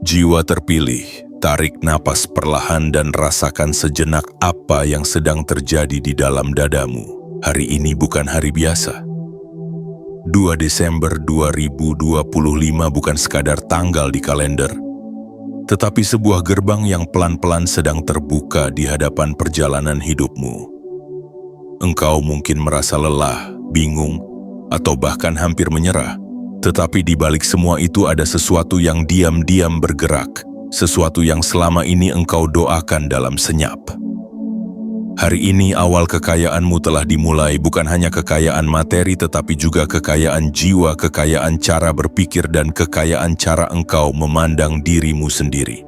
Jiwa terpilih, tarik napas perlahan dan rasakan sejenak apa yang sedang terjadi di dalam dadamu. Hari ini bukan hari biasa. 2 Desember 2025 bukan sekadar tanggal di kalender, tetapi sebuah gerbang yang pelan-pelan sedang terbuka di hadapan perjalanan hidupmu. Engkau mungkin merasa lelah, bingung, atau bahkan hampir menyerah. Tetapi di balik semua itu ada sesuatu yang diam-diam bergerak, sesuatu yang selama ini engkau doakan dalam senyap. Hari ini awal kekayaanmu telah dimulai, bukan hanya kekayaan materi tetapi juga kekayaan jiwa, kekayaan cara berpikir dan kekayaan cara engkau memandang dirimu sendiri.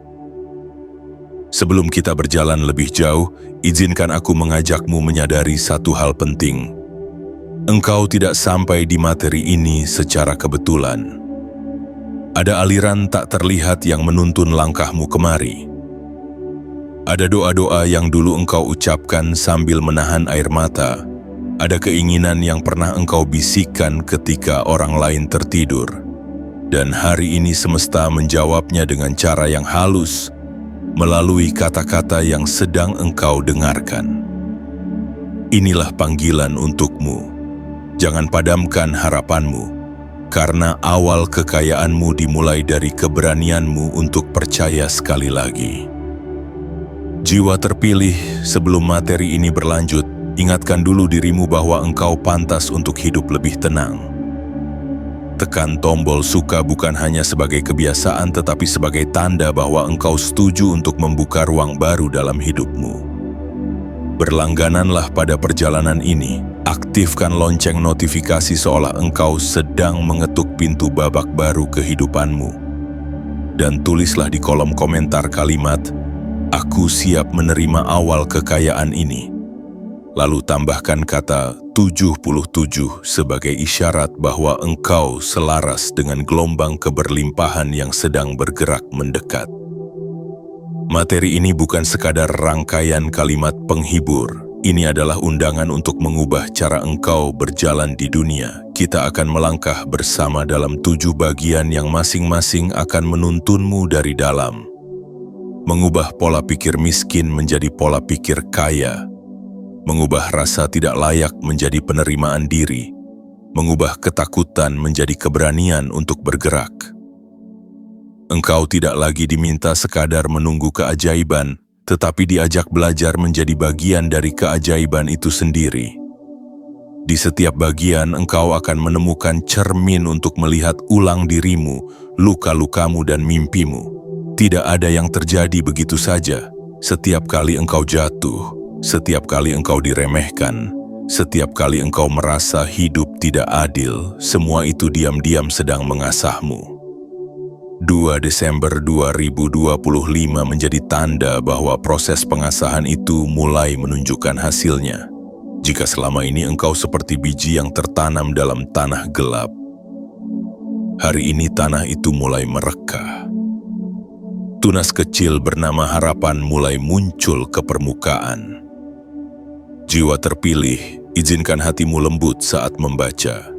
Sebelum kita berjalan lebih jauh, izinkan aku mengajakmu menyadari satu hal penting. Engkau tidak sampai di materi ini secara kebetulan. Ada aliran tak terlihat yang menuntun langkahmu kemari. Ada doa-doa yang dulu engkau ucapkan sambil menahan air mata. Ada keinginan yang pernah engkau bisikkan ketika orang lain tertidur. Dan hari ini semesta menjawabnya dengan cara yang halus, melalui kata-kata yang sedang engkau dengarkan. Inilah panggilan untukmu. Jangan padamkan harapanmu, karena awal kekayaanmu dimulai dari keberanianmu untuk percaya sekali lagi. Jiwa terpilih, sebelum materi ini berlanjut, ingatkan dulu dirimu bahwa engkau pantas untuk hidup lebih tenang. Tekan tombol suka bukan hanya sebagai kebiasaan tetapi sebagai tanda bahwa engkau setuju untuk membuka ruang baru dalam hidupmu. Berlanggananlah pada perjalanan ini, aktifkan lonceng notifikasi seolah engkau sedang mengetuk pintu babak baru kehidupanmu. Dan tulislah di kolom komentar kalimat, "Aku siap menerima awal kekayaan ini." Lalu tambahkan kata 77 sebagai isyarat bahwa engkau selaras dengan gelombang keberlimpahan yang sedang bergerak mendekat. Materi ini bukan sekadar rangkaian kalimat penghibur. Ini adalah undangan untuk mengubah cara engkau berjalan di dunia. Kita akan melangkah bersama dalam 7 bagian yang masing-masing akan menuntunmu dari dalam. Mengubah pola pikir miskin menjadi pola pikir kaya. Mengubah rasa tidak layak menjadi penerimaan diri. Mengubah ketakutan menjadi keberanian untuk bergerak. Engkau tidak lagi diminta sekadar menunggu keajaiban, tetapi diajak belajar menjadi bagian dari keajaiban itu sendiri. Di setiap bagian engkau akan menemukan cermin untuk melihat ulang dirimu, luka-lukamu dan mimpimu. Tidak ada yang terjadi begitu saja. Setiap kali engkau jatuh, setiap kali engkau diremehkan, setiap kali engkau merasa hidup tidak adil, semua itu diam-diam sedang mengasahmu. 2 Desember 2025 menjadi tanda bahwa proses pengasahan itu mulai menunjukkan hasilnya. Jika selama ini engkau seperti biji yang tertanam dalam tanah gelap, hari ini tanah itu mulai mereka. Tunas kecil bernama harapan mulai muncul ke permukaan. Jiwa terpilih, izinkan hatimu lembut saat membaca.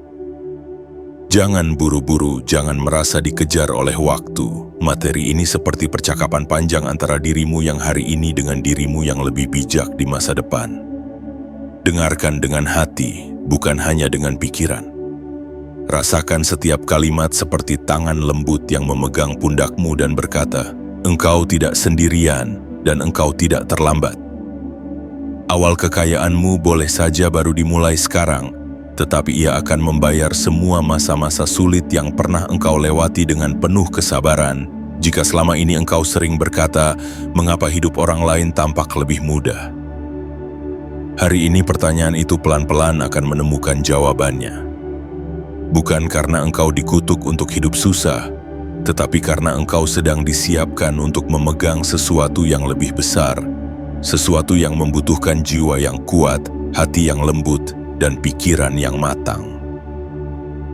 Jangan buru-buru, jangan merasa dikejar oleh waktu. Materi ini seperti percakapan panjang antara dirimu yang hari ini dengan dirimu yang lebih bijak di masa depan. Dengarkan dengan hati, bukan hanya dengan pikiran. Rasakan setiap kalimat seperti tangan lembut yang memegang pundakmu dan berkata, "Engkau tidak sendirian dan engkau tidak terlambat." Awal kekayaanmu boleh saja baru dimulai sekarang, tetapi ia akan membayar semua masa-masa sulit yang pernah engkau lewati dengan penuh kesabaran. Jika selama ini engkau sering berkata, "Mengapa hidup orang lain tampak lebih mudah?" Hari ini pertanyaan itu pelan-pelan akan menemukan jawabannya. Bukan karena engkau dikutuk untuk hidup susah, tetapi karena engkau sedang disiapkan untuk memegang sesuatu yang lebih besar, sesuatu yang membutuhkan jiwa yang kuat, hati yang lembut, dan pikiran yang matang.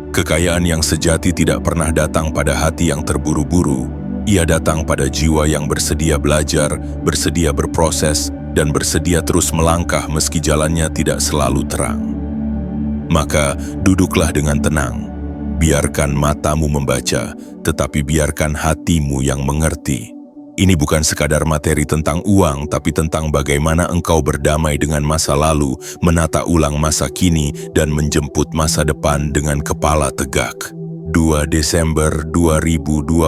Kekayaan yang sejati tidak pernah datang pada hati yang terburu-buru. Ia datang pada jiwa yang bersedia belajar, bersedia berproses, dan bersedia terus melangkah meski jalannya tidak selalu terang. Maka duduklah dengan tenang. Biarkan matamu membaca, tetapi biarkan hatimu yang mengerti. Ini bukan sekadar materi tentang uang, tapi tentang bagaimana engkau berdamai dengan masa lalu, menata ulang masa kini, dan menjemput masa depan dengan kepala tegak. 2 Desember 2025,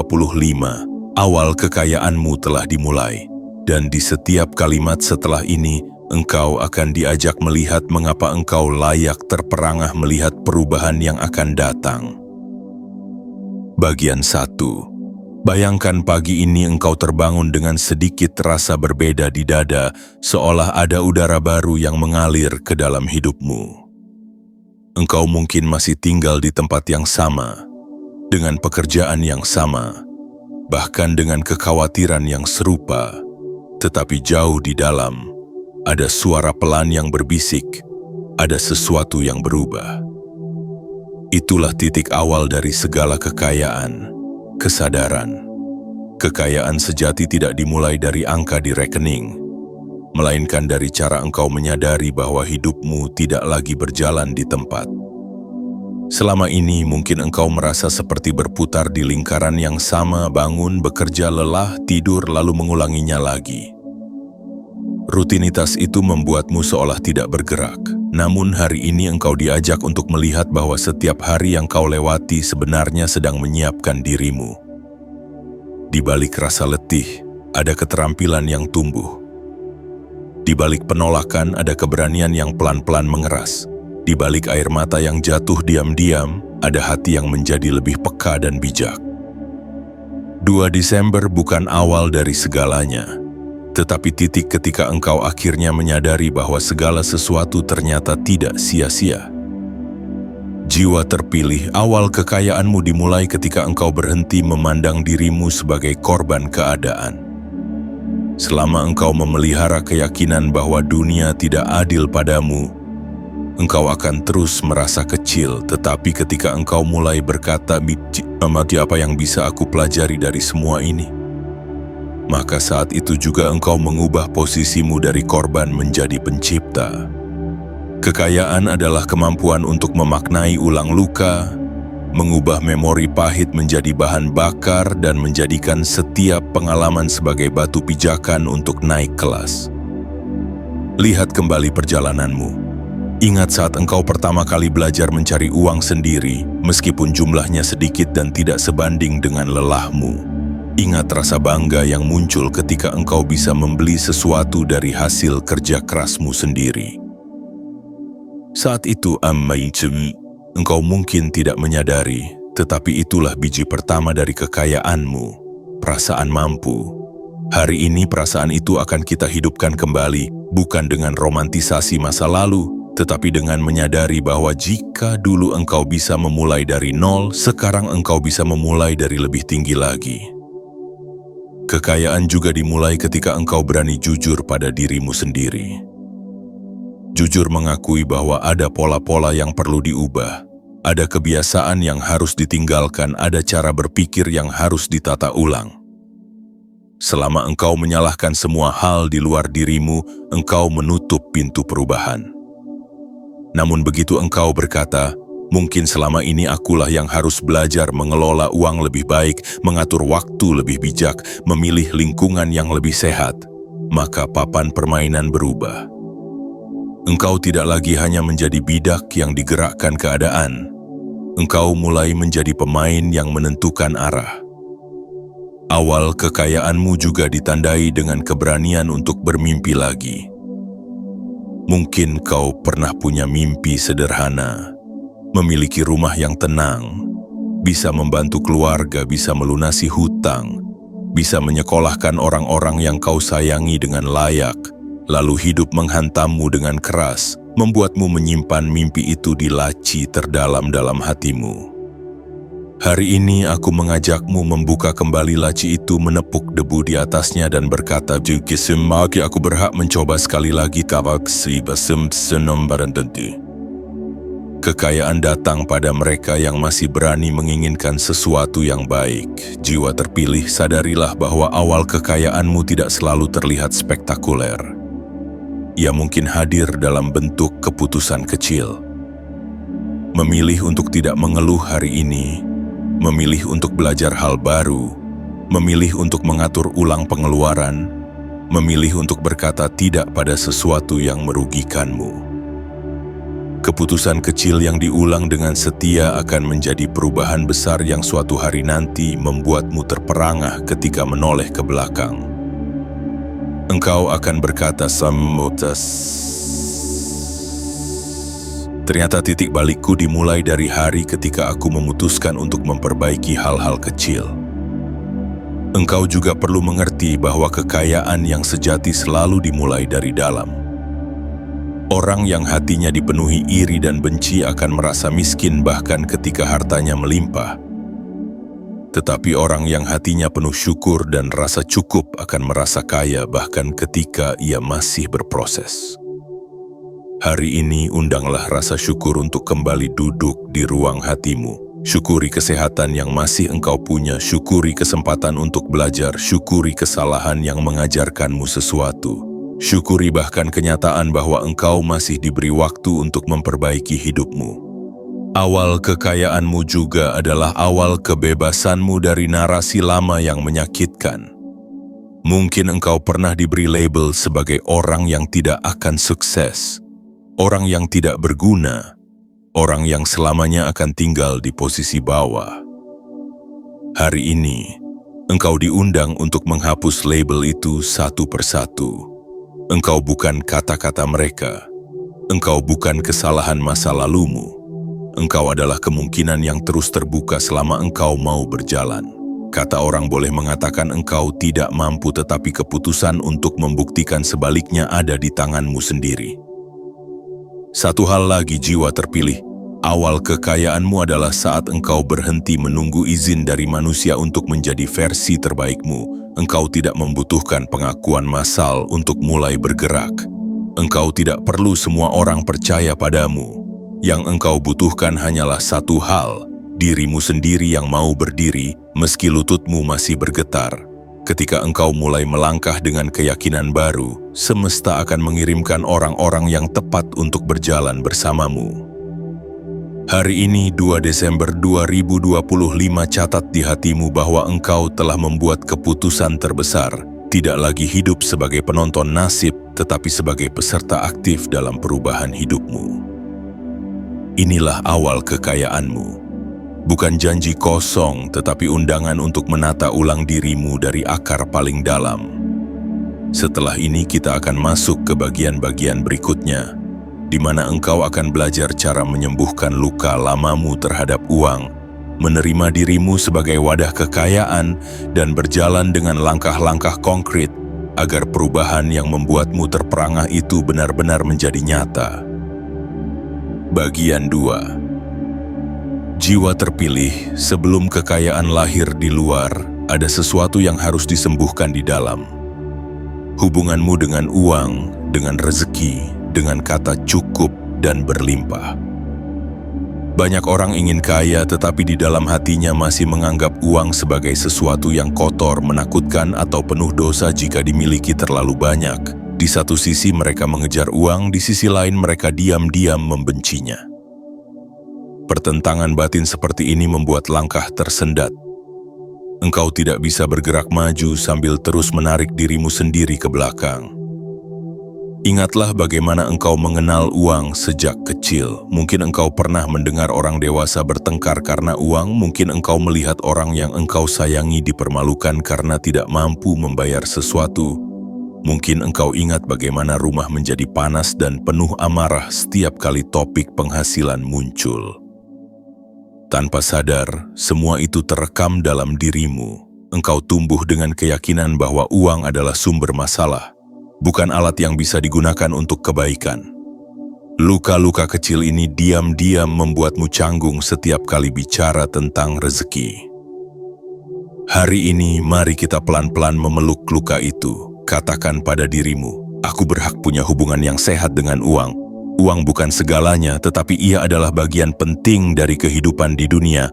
awal kekayaanmu telah dimulai. Dan di setiap kalimat setelah ini, engkau akan diajak melihat mengapa engkau layak terperangah melihat perubahan yang akan datang. Bagian 1. Bayangkan pagi ini engkau terbangun dengan sedikit rasa berbeda di dada, seolah ada udara baru yang mengalir ke dalam hidupmu. Engkau mungkin masih tinggal di tempat yang sama, dengan pekerjaan yang sama, bahkan dengan kekhawatiran yang serupa, tetapi jauh di dalam, ada suara pelan yang berbisik, ada sesuatu yang berubah. Itulah titik awal dari segala kekayaan. Kesadaran. Kekayaan sejati tidak dimulai dari angka di rekening, melainkan dari cara engkau menyadari bahwa hidupmu tidak lagi berjalan di tempat. Selama ini mungkin engkau merasa seperti berputar di lingkaran yang sama, bangun, bekerja, lelah, tidur, lalu mengulanginya lagi. Rutinitas itu membuatmu seolah tidak bergerak. Namun hari ini engkau diajak untuk melihat bahwa setiap hari yang kau lewati sebenarnya sedang menyiapkan dirimu. Di balik rasa letih, ada keterampilan yang tumbuh. Di balik penolakan, ada keberanian yang pelan-pelan mengeras. Di balik air mata yang jatuh diam-diam, ada hati yang menjadi lebih peka dan bijak. 2 Desember bukan awal dari segalanya, tetapi titik ketika engkau akhirnya menyadari bahwa segala sesuatu ternyata tidak sia-sia. Jiwa terpilih, awal kekayaanmu dimulai ketika engkau berhenti memandang dirimu sebagai korban keadaan. Selama engkau memelihara keyakinan bahwa dunia tidak adil padamu, engkau akan terus merasa kecil. Tetapi ketika engkau mulai berkata, apa yang bisa aku pelajari dari semua ini? Maka saat itu juga engkau mengubah posisimu dari korban menjadi pencipta. Kekayaan adalah kemampuan untuk memaknai ulang luka, mengubah memori pahit menjadi bahan bakar, dan menjadikan setiap pengalaman sebagai batu pijakan untuk naik kelas. Lihat kembali perjalananmu. Ingat saat engkau pertama kali belajar mencari uang sendiri, meskipun jumlahnya sedikit dan tidak sebanding dengan lelahmu. Ingat rasa bangga yang muncul ketika engkau bisa membeli sesuatu dari hasil kerja kerasmu sendiri. Saat itu, engkau mungkin tidak menyadari, tetapi itulah biji pertama dari kekayaanmu, perasaan mampu. Hari ini perasaan itu akan kita hidupkan kembali, bukan dengan romantisasi masa lalu, tetapi dengan menyadari bahwa jika dulu engkau bisa memulai dari nol, sekarang engkau bisa memulai dari lebih tinggi lagi. Kekayaan juga dimulai ketika engkau berani jujur pada dirimu sendiri. Jujur mengakui bahwa ada pola-pola yang perlu diubah, ada kebiasaan yang harus ditinggalkan, ada cara berpikir yang harus ditata ulang. Selama engkau menyalahkan semua hal di luar dirimu, engkau menutup pintu perubahan. Namun begitu engkau berkata, mungkin selama ini akulah yang harus belajar mengelola uang lebih baik, mengatur waktu lebih bijak, memilih lingkungan yang lebih sehat, maka papan permainan berubah. Engkau tidak lagi hanya menjadi bidak yang digerakkan keadaan. Engkau mulai menjadi pemain yang menentukan arah. Awal kekayaanmu juga ditandai dengan keberanian untuk bermimpi lagi. Mungkin kau pernah punya mimpi sederhana, memiliki rumah yang tenang, bisa membantu keluarga, bisa melunasi hutang, bisa menyekolahkan orang-orang yang kau sayangi dengan layak, lalu hidup menghantammu dengan keras, membuatmu menyimpan mimpi itu di laci terdalam-dalam hatimu. Hari ini aku mengajakmu membuka kembali laci itu, menepuk debu di atasnya dan berkata, aku berhak mencoba sekali lagi. Kekayaan datang pada mereka yang masih berani menginginkan sesuatu yang baik. Jiwa terpilih, sadarilah bahwa awal kekayaanmu tidak selalu terlihat spektakuler. Ia mungkin hadir dalam bentuk keputusan kecil. Memilih untuk tidak mengeluh hari ini, memilih untuk belajar hal baru, memilih untuk mengatur ulang pengeluaran, memilih untuk berkata tidak pada sesuatu yang merugikanmu. Keputusan kecil yang diulang dengan setia akan menjadi perubahan besar yang suatu hari nanti membuatmu terperangah ketika menoleh ke belakang. Engkau akan berkata semutas. Ternyata titik balikku dimulai dari hari ketika aku memutuskan untuk memperbaiki hal-hal kecil. Engkau juga perlu mengerti bahwa kekayaan yang sejati selalu dimulai dari dalam. Orang yang hatinya dipenuhi iri dan benci akan merasa miskin bahkan ketika hartanya melimpah. Tetapi orang yang hatinya penuh syukur dan rasa cukup akan merasa kaya bahkan ketika ia masih berproses. Hari ini undanglah rasa syukur untuk kembali duduk di ruang hatimu. Syukuri kesehatan yang masih engkau punya, syukuri kesempatan untuk belajar, syukuri kesalahan yang mengajarkanmu sesuatu. Syukuri bahkan kenyataan bahwa engkau masih diberi waktu untuk memperbaiki hidupmu. Awal kekayaanmu juga adalah awal kebebasanmu dari narasi lama yang menyakitkan. Mungkin engkau pernah diberi label sebagai orang yang tidak akan sukses, orang yang tidak berguna, orang yang selamanya akan tinggal di posisi bawah. Hari ini, engkau diundang untuk menghapus label itu satu persatu. Engkau bukan kata-kata mereka. Engkau bukan kesalahan masa lalumu. Engkau adalah kemungkinan yang terus terbuka selama engkau mau berjalan. Kata orang boleh mengatakan engkau tidak mampu, tetapi keputusan untuk membuktikan sebaliknya ada di tanganmu sendiri. Satu hal lagi, jiwa terpilih. Awal kekayaanmu adalah saat engkau berhenti menunggu izin dari manusia untuk menjadi versi terbaikmu. Engkau tidak membutuhkan pengakuan massal untuk mulai bergerak. Engkau tidak perlu semua orang percaya padamu. Yang engkau butuhkan hanyalah satu hal, dirimu sendiri yang mau berdiri meski lututmu masih bergetar. Ketika engkau mulai melangkah dengan keyakinan baru, semesta akan mengirimkan orang-orang yang tepat untuk berjalan bersamamu. Hari ini 2 Desember 2025, catat di hatimu bahwa engkau telah membuat keputusan terbesar, tidak lagi hidup sebagai penonton nasib, tetapi sebagai peserta aktif dalam perubahan hidupmu. Inilah awal kekayaanmu. Bukan janji kosong, tetapi undangan untuk menata ulang dirimu dari akar paling dalam. Setelah ini kita akan masuk ke bagian-bagian berikutnya, di mana engkau akan belajar cara menyembuhkan luka lamamu terhadap uang, menerima dirimu sebagai wadah kekayaan, dan berjalan dengan langkah-langkah konkret agar perubahan yang membuatmu terperangah itu benar-benar menjadi nyata. Bagian 2. Jiwa terpilih, sebelum kekayaan lahir di luar, ada sesuatu yang harus disembuhkan di dalam. Hubunganmu dengan uang, dengan rezeki, dengan kata cukup dan berlimpah. Banyak orang ingin kaya tetapi di dalam hatinya masih menganggap uang sebagai sesuatu yang kotor, menakutkan, atau penuh dosa jika dimiliki terlalu banyak. Di satu sisi mereka mengejar uang, di sisi lain mereka diam-diam membencinya. Pertentangan batin seperti ini membuat langkah tersendat. Engkau tidak bisa bergerak maju sambil terus menarik dirimu sendiri ke belakang. Ingatlah bagaimana engkau mengenal uang sejak kecil. Mungkin engkau pernah mendengar orang dewasa bertengkar karena uang. Mungkin engkau melihat orang yang engkau sayangi dipermalukan karena tidak mampu membayar sesuatu. Mungkin engkau ingat bagaimana rumah menjadi panas dan penuh amarah setiap kali topik penghasilan muncul. Tanpa sadar, semua itu terekam dalam dirimu. Engkau tumbuh dengan keyakinan bahwa uang adalah sumber masalah, bukan alat yang bisa digunakan untuk kebaikan. Luka-luka kecil ini diam-diam membuatmu canggung setiap kali bicara tentang rezeki. Hari ini, mari kita pelan-pelan memeluk luka itu. Katakan pada dirimu, aku berhak punya hubungan yang sehat dengan uang. Uang bukan segalanya, tetapi ia adalah bagian penting dari kehidupan di dunia.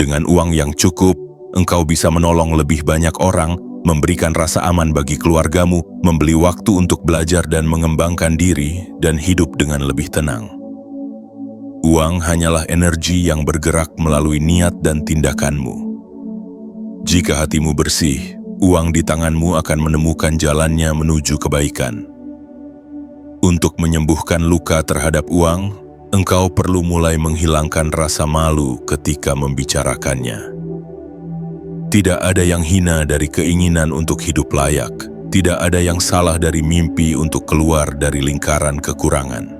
Dengan uang yang cukup, engkau bisa menolong lebih banyak orang, memberikan rasa aman bagi keluargamu, membeli waktu untuk belajar dan mengembangkan diri, dan hidup dengan lebih tenang. Uang hanyalah energi yang bergerak melalui niat dan tindakanmu. Jika hatimu bersih, uang di tanganmu akan menemukan jalannya menuju kebaikan. Untuk menyembuhkan luka terhadap uang, engkau perlu mulai menghilangkan rasa malu ketika membicarakannya. Tidak ada yang hina dari keinginan untuk hidup layak. Tidak ada yang salah dari mimpi untuk keluar dari lingkaran kekurangan.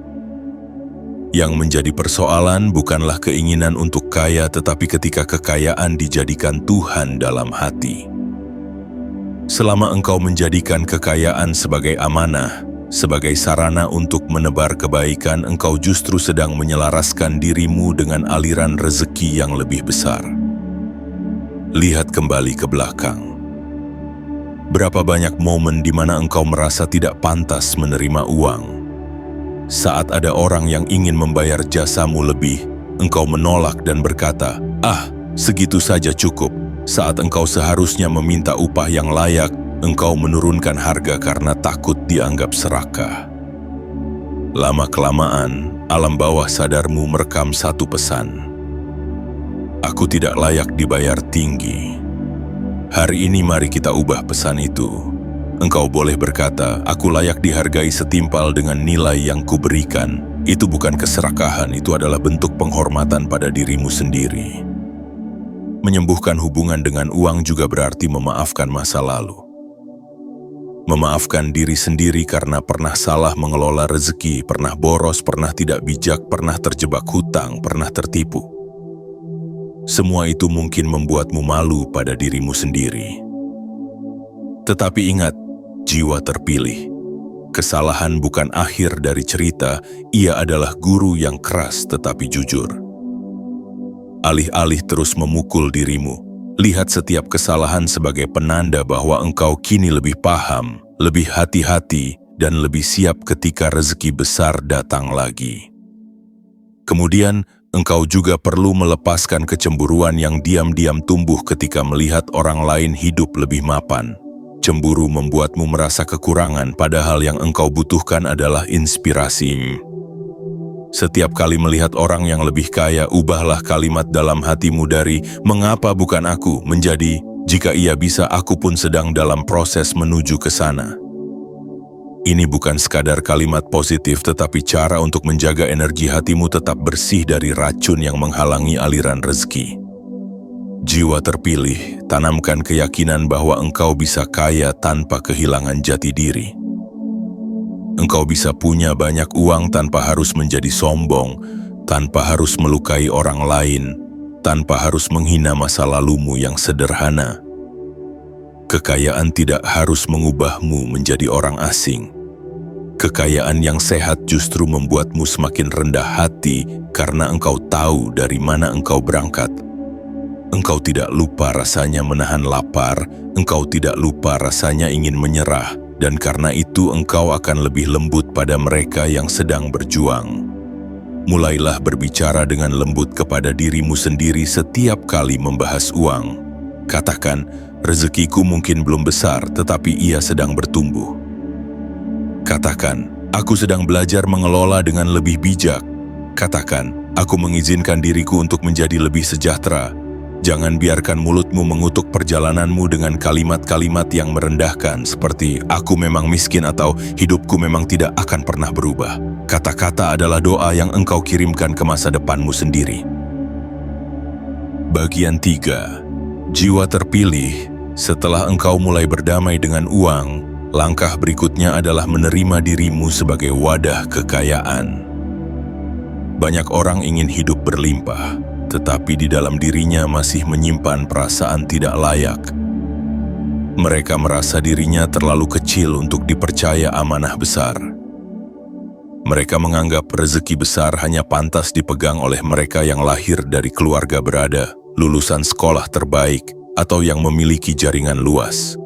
Yang menjadi persoalan bukanlah keinginan untuk kaya, tetapi ketika kekayaan dijadikan Tuhan dalam hati. Selama engkau menjadikan kekayaan sebagai amanah, sebagai sarana untuk menebar kebaikan, engkau justru sedang menyelaraskan dirimu dengan aliran rezeki yang lebih besar. Lihat kembali ke belakang. Berapa banyak momen di mana engkau merasa tidak pantas menerima uang? Saat ada orang yang ingin membayar jasamu lebih, engkau menolak dan berkata, segitu saja cukup. Saat engkau seharusnya meminta upah yang layak, engkau menurunkan harga karena takut dianggap serakah. Lama-kelamaan, alam bawah sadarmu merekam satu pesan. Aku tidak layak dibayar tinggi. Hari ini mari kita ubah pesan itu. Engkau boleh berkata, aku layak dihargai setimpal dengan nilai yang kuberikan. Itu bukan keserakahan, itu adalah bentuk penghormatan pada dirimu sendiri. Menyembuhkan hubungan dengan uang juga berarti memaafkan masa lalu. Memaafkan diri sendiri karena pernah salah mengelola rezeki, pernah boros, pernah tidak bijak, pernah terjebak hutang, pernah tertipu. Semua itu mungkin membuatmu malu pada dirimu sendiri. Tetapi ingat, jiwa terpilih. Kesalahan bukan akhir dari cerita, ia adalah guru yang keras tetapi jujur. Alih-alih terus memukul dirimu, lihat setiap kesalahan sebagai penanda bahwa engkau kini lebih paham, lebih hati-hati, dan lebih siap ketika rezeki besar datang lagi. Kemudian, engkau juga perlu melepaskan kecemburuan yang diam-diam tumbuh ketika melihat orang lain hidup lebih mapan. Cemburu membuatmu merasa kekurangan, padahal yang engkau butuhkan adalah inspirasi. Setiap kali melihat orang yang lebih kaya, ubahlah kalimat dalam hatimu dari "mengapa bukan aku" menjadi "jika ia bisa, aku pun sedang dalam proses menuju ke sana". Ini bukan sekadar kalimat positif, tetapi cara untuk menjaga energi hatimu tetap bersih dari racun yang menghalangi aliran rezeki. Jiwa terpilih, tanamkan keyakinan bahwa engkau bisa kaya tanpa kehilangan jati diri. Engkau bisa punya banyak uang tanpa harus menjadi sombong, tanpa harus melukai orang lain, tanpa harus menghina masa lalumu yang sederhana. Kekayaan tidak harus mengubahmu menjadi orang asing. Kekayaan yang sehat justru membuatmu semakin rendah hati karena engkau tahu dari mana engkau berangkat. Engkau tidak lupa rasanya menahan lapar, engkau tidak lupa rasanya ingin menyerah, dan karena itu engkau akan lebih lembut pada mereka yang sedang berjuang. Mulailah berbicara dengan lembut kepada dirimu sendiri setiap kali membahas uang. Katakan, rezekiku mungkin belum besar, tetapi ia sedang bertumbuh. Katakan, aku sedang belajar mengelola dengan lebih bijak. Katakan, aku mengizinkan diriku untuk menjadi lebih sejahtera. Jangan biarkan mulutmu mengutuk perjalananmu dengan kalimat-kalimat yang merendahkan seperti "aku memang miskin" atau "hidupku memang tidak akan pernah berubah". Kata-kata adalah doa yang engkau kirimkan ke masa depanmu sendiri. Bagian 3. Jiwa terpilih. Setelah engkau mulai berdamai dengan uang, langkah berikutnya adalah menerima dirimu sebagai wadah kekayaan. Banyak orang ingin hidup berlimpah, tetapi di dalam dirinya masih menyimpan perasaan tidak layak. Mereka merasa dirinya terlalu kecil untuk dipercaya amanah besar. Mereka menganggap rezeki besar hanya pantas dipegang oleh mereka yang lahir dari keluarga berada, lulusan sekolah terbaik, atau yang memiliki jaringan luas.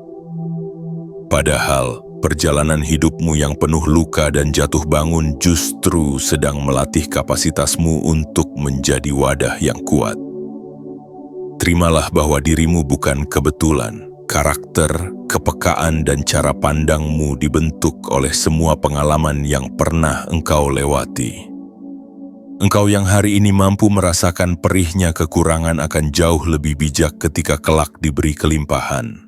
Padahal, perjalanan hidupmu yang penuh luka dan jatuh bangun justru sedang melatih kapasitasmu untuk menjadi wadah yang kuat. Terimalah bahwa dirimu bukan kebetulan. Karakter, kepekaan, dan cara pandangmu dibentuk oleh semua pengalaman yang pernah engkau lewati. Engkau yang hari ini mampu merasakan perihnya kekurangan akan jauh lebih bijak ketika kelak diberi kelimpahan.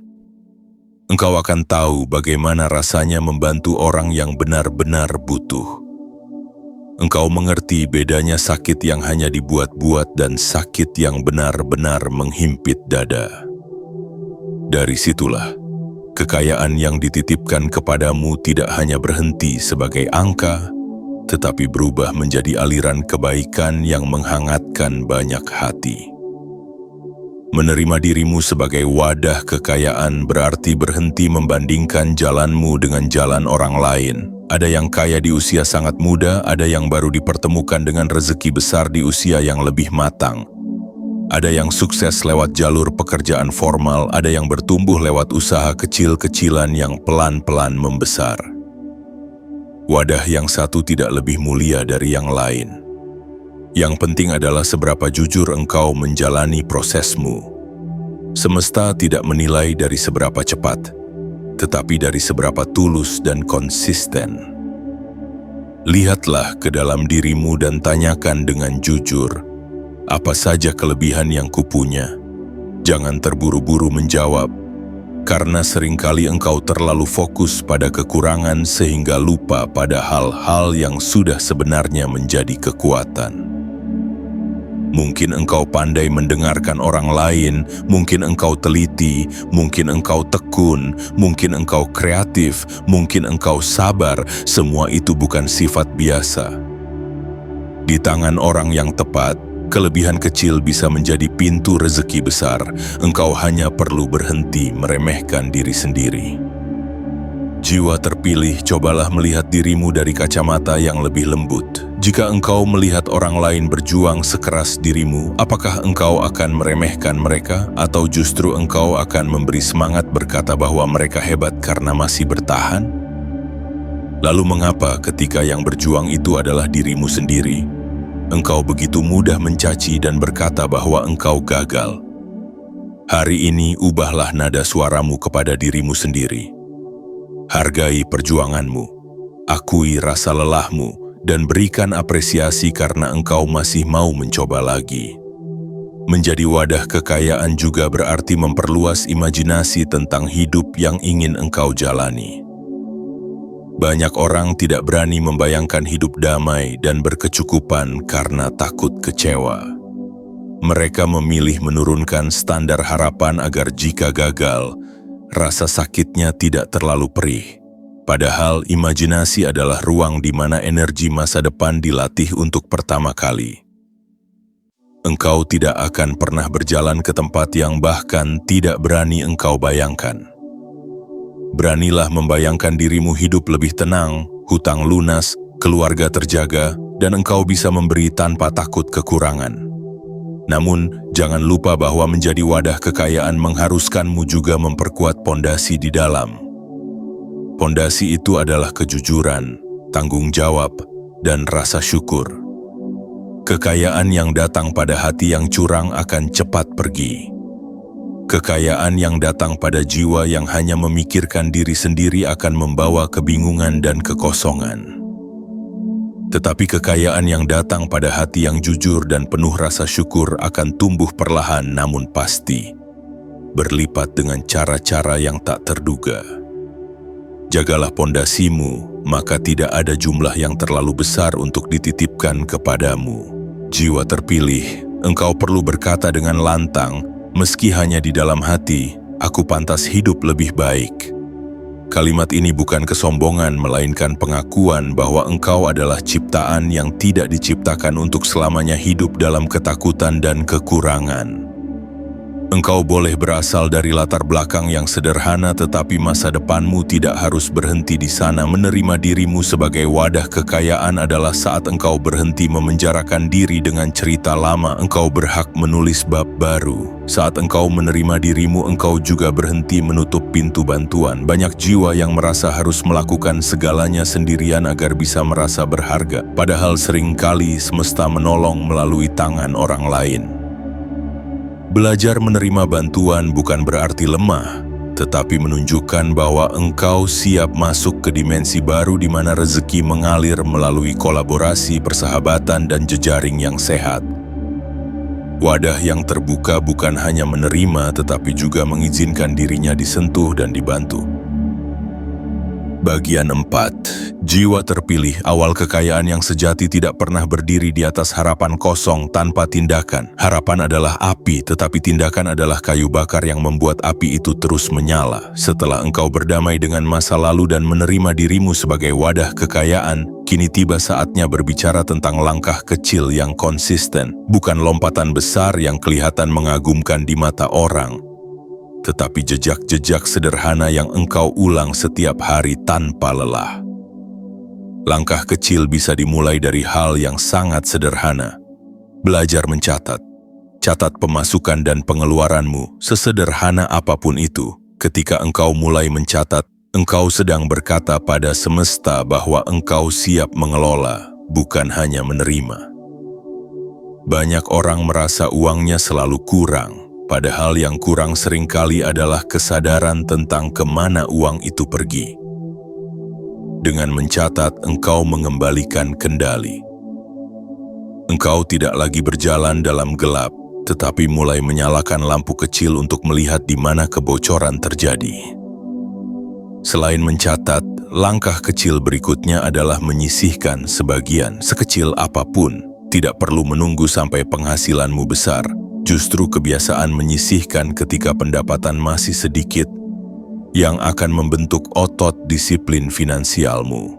Engkau akan tahu bagaimana rasanya membantu orang yang benar-benar butuh. Engkau mengerti bedanya sakit yang hanya dibuat-buat dan sakit yang benar-benar menghimpit dada. Dari situlah, kekayaan yang dititipkan kepadamu tidak hanya berhenti sebagai angka, tetapi berubah menjadi aliran kebaikan yang menghangatkan banyak hati. Menerima dirimu sebagai wadah kekayaan berarti berhenti membandingkan jalanmu dengan jalan orang lain. Ada yang kaya di usia sangat muda, ada yang baru dipertemukan dengan rezeki besar di usia yang lebih matang. Ada yang sukses lewat jalur pekerjaan formal, ada yang bertumbuh lewat usaha kecil-kecilan yang pelan-pelan membesar. Wadah yang satu tidak lebih mulia dari yang lain. Yang penting adalah seberapa jujur engkau menjalani prosesmu. Semesta tidak menilai dari seberapa cepat, tetapi dari seberapa tulus dan konsisten. Lihatlah ke dalam dirimu dan tanyakan dengan jujur, apa saja kelebihan yang kupunya? Jangan terburu-buru menjawab, karena seringkali engkau terlalu fokus pada kekurangan sehingga lupa pada hal-hal yang sudah sebenarnya menjadi kekuatan. Mungkin engkau pandai mendengarkan orang lain, mungkin engkau teliti, mungkin engkau tekun, mungkin engkau kreatif, mungkin engkau sabar. Semua itu bukan sifat biasa. Di tangan orang yang tepat, kelebihan kecil bisa menjadi pintu rezeki besar. Engkau hanya perlu berhenti meremehkan diri sendiri. Jiwa terpilih, cobalah melihat dirimu dari kacamata yang lebih lembut. Jika engkau melihat orang lain berjuang sekeras dirimu, apakah engkau akan meremehkan mereka? Atau justru engkau akan memberi semangat berkata bahwa mereka hebat karena masih bertahan? Lalu mengapa ketika yang berjuang itu adalah dirimu sendiri, engkau begitu mudah mencaci dan berkata bahwa engkau gagal? Hari ini ubahlah nada suaramu kepada dirimu sendiri. Hargai perjuanganmu, akui rasa lelahmu, dan berikan apresiasi karena engkau masih mau mencoba lagi. Menjadi wadah kekayaan juga berarti memperluas imajinasi tentang hidup yang ingin engkau jalani. Banyak orang tidak berani membayangkan hidup damai dan berkecukupan karena takut kecewa. Mereka memilih menurunkan standar harapan agar jika gagal, rasa sakitnya tidak terlalu perih. Padahal imajinasi adalah ruang di mana energi masa depan dilatih untuk pertama kali. Engkau tidak akan pernah berjalan ke tempat yang bahkan tidak berani engkau bayangkan. Beranilah membayangkan dirimu hidup lebih tenang, hutang lunas, keluarga terjaga, dan engkau bisa memberi tanpa takut kekurangan. Namun, jangan lupa bahwa menjadi wadah kekayaan mengharuskanmu juga memperkuat pondasi di dalam. Pondasi itu adalah kejujuran, tanggung jawab, dan rasa syukur. Kekayaan yang datang pada hati yang curang akan cepat pergi. Kekayaan yang datang pada jiwa yang hanya memikirkan diri sendiri akan membawa kebingungan dan kekosongan. Tetapi kekayaan yang datang pada hati yang jujur dan penuh rasa syukur akan tumbuh perlahan namun pasti, berlipat dengan cara-cara yang tak terduga. Jagalah pondasimu, maka tidak ada jumlah yang terlalu besar untuk dititipkan kepadamu. Jiwa terpilih, engkau perlu berkata dengan lantang, meski hanya di dalam hati, aku pantas hidup lebih baik. Kalimat ini bukan kesombongan, melainkan pengakuan bahwa engkau adalah ciptaan yang tidak diciptakan untuk selamanya hidup dalam ketakutan dan kekurangan. Engkau boleh berasal dari latar belakang yang sederhana, tetapi masa depanmu tidak harus berhenti di sana. Menerima dirimu sebagai wadah kekayaan adalah saat engkau berhenti memenjarakan diri dengan cerita lama. Engkau berhak menulis bab baru. Saat engkau menerima dirimu, engkau juga berhenti menutup pintu bantuan. Banyak jiwa yang merasa harus melakukan segalanya sendirian agar bisa merasa berharga, padahal seringkali semesta menolong melalui tangan orang lain. Belajar menerima bantuan bukan berarti lemah, tetapi menunjukkan bahwa engkau siap masuk ke dimensi baru di mana rezeki mengalir melalui kolaborasi, persahabatan, dan jejaring yang sehat. Wadah yang terbuka bukan hanya menerima, tetapi juga mengizinkan dirinya disentuh dan dibantu. Bagian 4. Jiwa terpilih. Awal kekayaan yang sejati tidak pernah berdiri di atas harapan kosong tanpa tindakan. Harapan adalah api, tetapi tindakan adalah kayu bakar yang membuat api itu terus menyala. Setelah engkau berdamai dengan masa lalu dan menerima dirimu sebagai wadah kekayaan, kini tiba saatnya berbicara tentang langkah kecil yang konsisten, bukan lompatan besar yang kelihatan mengagumkan di mata orang, tetapi jejak-jejak sederhana yang engkau ulang setiap hari tanpa lelah. Langkah kecil bisa dimulai dari hal yang sangat sederhana. Belajar mencatat. Catat pemasukan dan pengeluaranmu, sesederhana apapun itu. Ketika engkau mulai mencatat, engkau sedang berkata pada semesta bahwa engkau siap mengelola, bukan hanya menerima. Banyak orang merasa uangnya selalu kurang. Padahal yang kurang seringkali adalah kesadaran tentang kemana uang itu pergi. Dengan mencatat, engkau mengembalikan kendali. Engkau tidak lagi berjalan dalam gelap, tetapi mulai menyalakan lampu kecil untuk melihat di mana kebocoran terjadi. Selain mencatat, langkah kecil berikutnya adalah menyisihkan sebagian, sekecil apapun. Tidak perlu menunggu sampai penghasilanmu besar. Justru kebiasaan menyisihkan ketika pendapatan masih sedikit yang akan membentuk otot disiplin finansialmu.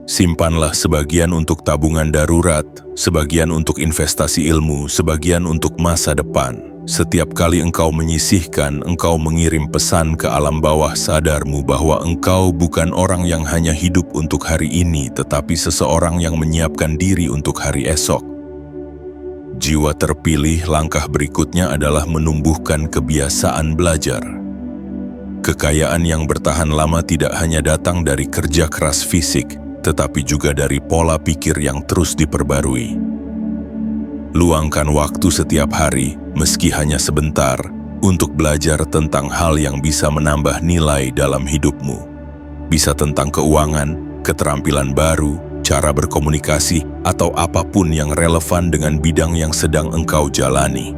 Simpanlah sebagian untuk tabungan darurat, sebagian untuk investasi ilmu, sebagian untuk masa depan. Setiap kali engkau menyisihkan, engkau mengirim pesan ke alam bawah sadarmu bahwa engkau bukan orang yang hanya hidup untuk hari ini, tetapi seseorang yang menyiapkan diri untuk hari esok. Jiwa terpilih, langkah berikutnya adalah menumbuhkan kebiasaan belajar. Kekayaan yang bertahan lama tidak hanya datang dari kerja keras fisik, tetapi juga dari pola pikir yang terus diperbarui. Luangkan waktu setiap hari, meski hanya sebentar, untuk belajar tentang hal yang bisa menambah nilai dalam hidupmu. Bisa tentang keuangan, keterampilan baru, cara berkomunikasi, atau apapun yang relevan dengan bidang yang sedang engkau jalani.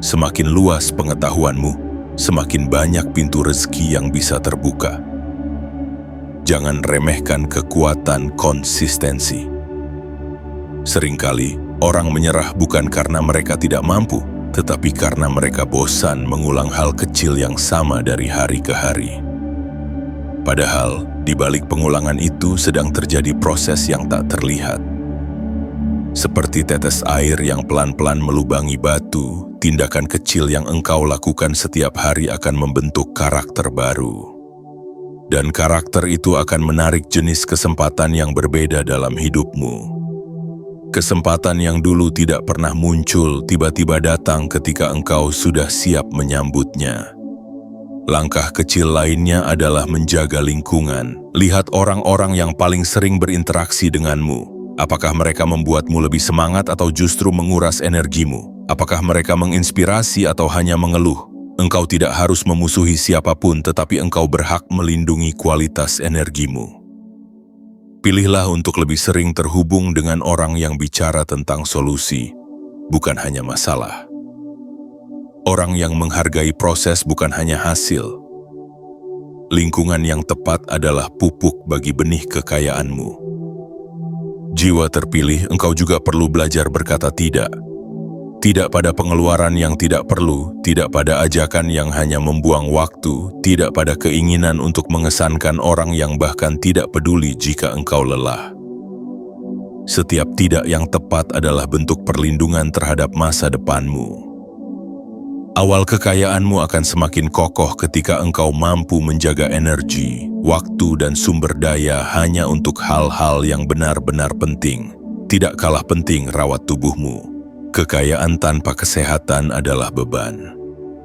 Semakin luas pengetahuanmu, semakin banyak pintu rezeki yang bisa terbuka. Jangan remehkan kekuatan konsistensi. Seringkali, orang menyerah bukan karena mereka tidak mampu, tetapi karena mereka bosan mengulang hal kecil yang sama dari hari ke hari. Padahal, di balik pengulangan itu sedang terjadi proses yang tak terlihat. Seperti tetes air yang pelan-pelan melubangi batu, tindakan kecil yang engkau lakukan setiap hari akan membentuk karakter baru. Dan karakter itu akan menarik jenis kesempatan yang berbeda dalam hidupmu. Kesempatan yang dulu tidak pernah muncul tiba-tiba datang ketika engkau sudah siap menyambutnya. Langkah kecil lainnya adalah menjaga lingkungan. Lihat orang-orang yang paling sering berinteraksi denganmu. Apakah mereka membuatmu lebih semangat atau justru menguras energimu? Apakah mereka menginspirasi atau hanya mengeluh? Engkau tidak harus memusuhi siapapun, tetapi engkau berhak melindungi kualitas energimu. Pilihlah untuk lebih sering terhubung dengan orang yang bicara tentang solusi, bukan hanya masalah. Orang yang menghargai proses bukan hanya hasil. Lingkungan yang tepat adalah pupuk bagi benih kekayaanmu. Jiwa terpilih, engkau juga perlu belajar berkata tidak. Tidak pada pengeluaran yang tidak perlu, tidak pada ajakan yang hanya membuang waktu, tidak pada keinginan untuk mengesankan orang yang bahkan tidak peduli jika engkau lelah. Setiap tidak yang tepat adalah bentuk perlindungan terhadap masa depanmu. Awal kekayaanmu akan semakin kokoh ketika engkau mampu menjaga energi, waktu, dan sumber daya hanya untuk hal-hal yang benar-benar penting. Tidak kalah penting rawat tubuhmu. Kekayaan tanpa kesehatan adalah beban.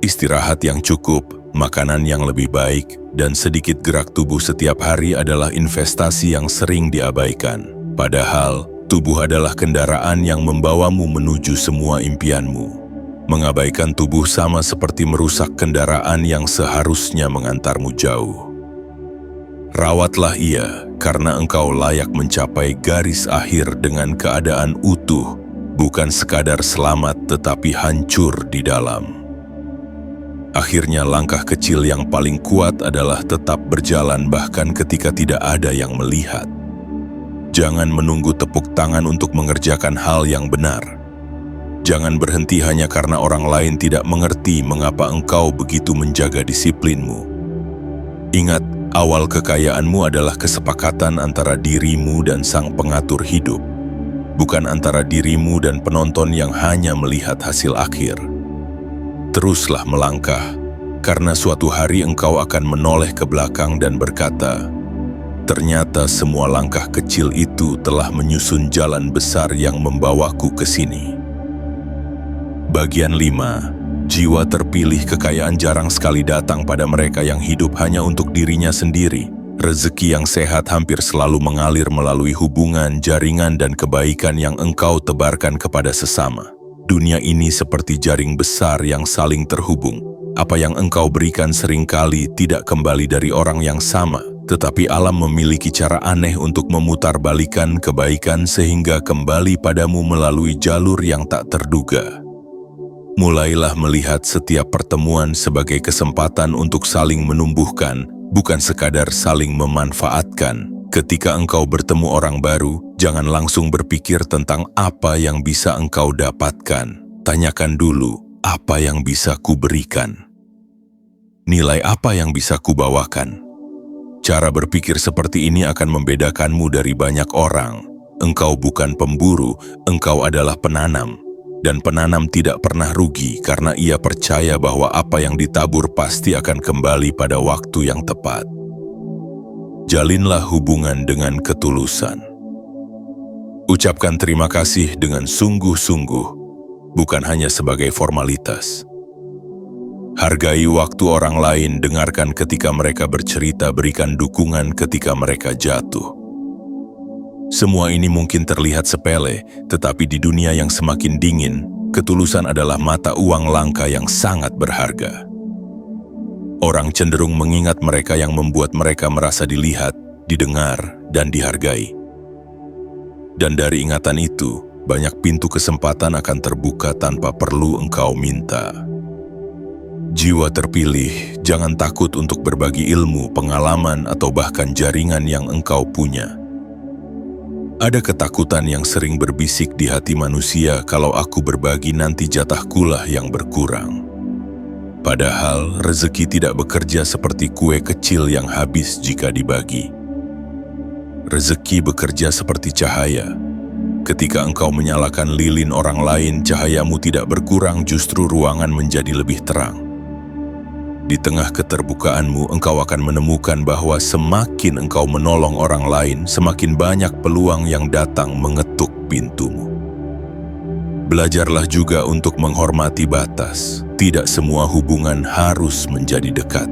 Istirahat yang cukup, makanan yang lebih baik, dan sedikit gerak tubuh setiap hari adalah investasi yang sering diabaikan. Padahal, tubuh adalah kendaraan yang membawamu menuju semua impianmu. Mengabaikan tubuh sama seperti merusak kendaraan yang seharusnya mengantarmu jauh. Rawatlah ia, karena engkau layak mencapai garis akhir dengan keadaan utuh, bukan sekadar selamat tetapi hancur di dalam. Akhirnya langkah kecil yang paling kuat adalah tetap berjalan bahkan ketika tidak ada yang melihat. Jangan menunggu tepuk tangan untuk mengerjakan hal yang benar. Jangan berhenti hanya karena orang lain tidak mengerti mengapa engkau begitu menjaga disiplinmu. Ingat, awal kekayaanmu adalah kesepakatan antara dirimu dan sang pengatur hidup, bukan antara dirimu dan penonton yang hanya melihat hasil akhir. Teruslah melangkah, karena suatu hari engkau akan menoleh ke belakang dan berkata, "Ternyata semua langkah kecil itu telah menyusun jalan besar yang membawaku ke sini." Bagian 5. Jiwa terpilih. Kekayaan jarang sekali datang pada mereka yang hidup hanya untuk dirinya sendiri. Rezeki yang sehat hampir selalu mengalir melalui hubungan, jaringan, dan kebaikan yang engkau tebarkan kepada sesama. Dunia ini seperti jaring besar yang saling terhubung. Apa yang engkau berikan seringkali tidak kembali dari orang yang sama, tetapi alam memiliki cara aneh untuk memutarbalikkan kebaikan sehingga kembali padamu melalui jalur yang tak terduga. Mulailah melihat setiap pertemuan sebagai kesempatan untuk saling menumbuhkan, bukan sekadar saling memanfaatkan. Ketika engkau bertemu orang baru, jangan langsung berpikir tentang apa yang bisa engkau dapatkan. Tanyakan dulu, apa yang bisa kuberikan? Nilai apa yang bisa kubawakan? Cara berpikir seperti ini akan membedakanmu dari banyak orang. Engkau bukan pemburu, engkau adalah penanam. Dan penanam tidak pernah rugi karena ia percaya bahwa apa yang ditabur pasti akan kembali pada waktu yang tepat. Jalinlah hubungan dengan ketulusan. Ucapkan terima kasih dengan sungguh-sungguh, bukan hanya sebagai formalitas. Hargai waktu orang lain, dengarkan ketika mereka bercerita, berikan dukungan ketika mereka jatuh. Semua ini mungkin terlihat sepele, tetapi di dunia yang semakin dingin, ketulusan adalah mata uang langka yang sangat berharga. Orang cenderung mengingat mereka yang membuat mereka merasa dilihat, didengar, dan dihargai. Dan dari ingatan itu, banyak pintu kesempatan akan terbuka tanpa perlu engkau minta. Jiwa terpilih, jangan takut untuk berbagi ilmu, pengalaman, atau bahkan jaringan yang engkau punya. Ada ketakutan yang sering berbisik di hati manusia, kalau aku berbagi nanti jatahkulah yang berkurang. Padahal rezeki tidak bekerja seperti kue kecil yang habis jika dibagi. Rezeki bekerja seperti cahaya. Ketika engkau menyalakan lilin orang lain, cahayamu tidak berkurang, justru ruangan menjadi lebih terang. Di tengah keterbukaanmu, engkau akan menemukan bahwa semakin engkau menolong orang lain, semakin banyak peluang yang datang mengetuk pintumu. Belajarlah juga untuk menghormati batas. Tidak semua hubungan harus menjadi dekat.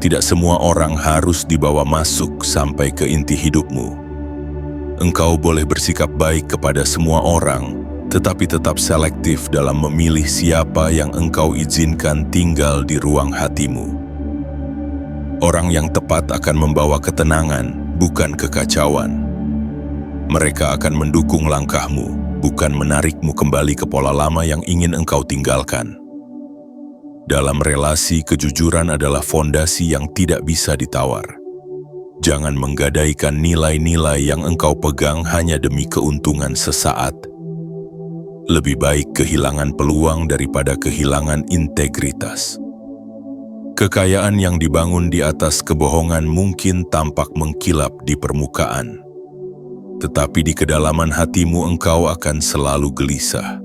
Tidak semua orang harus dibawa masuk sampai ke inti hidupmu. Engkau boleh bersikap baik kepada semua orang, tetapi tetap selektif dalam memilih siapa yang engkau izinkan tinggal di ruang hatimu. Orang yang tepat akan membawa ketenangan, bukan kekacauan. Mereka akan mendukung langkahmu, bukan menarikmu kembali ke pola lama yang ingin engkau tinggalkan. Dalam relasi, kejujuran adalah fondasi yang tidak bisa ditawar. Jangan menggadaikan nilai-nilai yang engkau pegang hanya demi keuntungan sesaat. Lebih baik kehilangan peluang daripada kehilangan integritas. Kekayaan yang dibangun di atas kebohongan mungkin tampak mengkilap di permukaan, tetapi di kedalaman hatimu engkau akan selalu gelisah.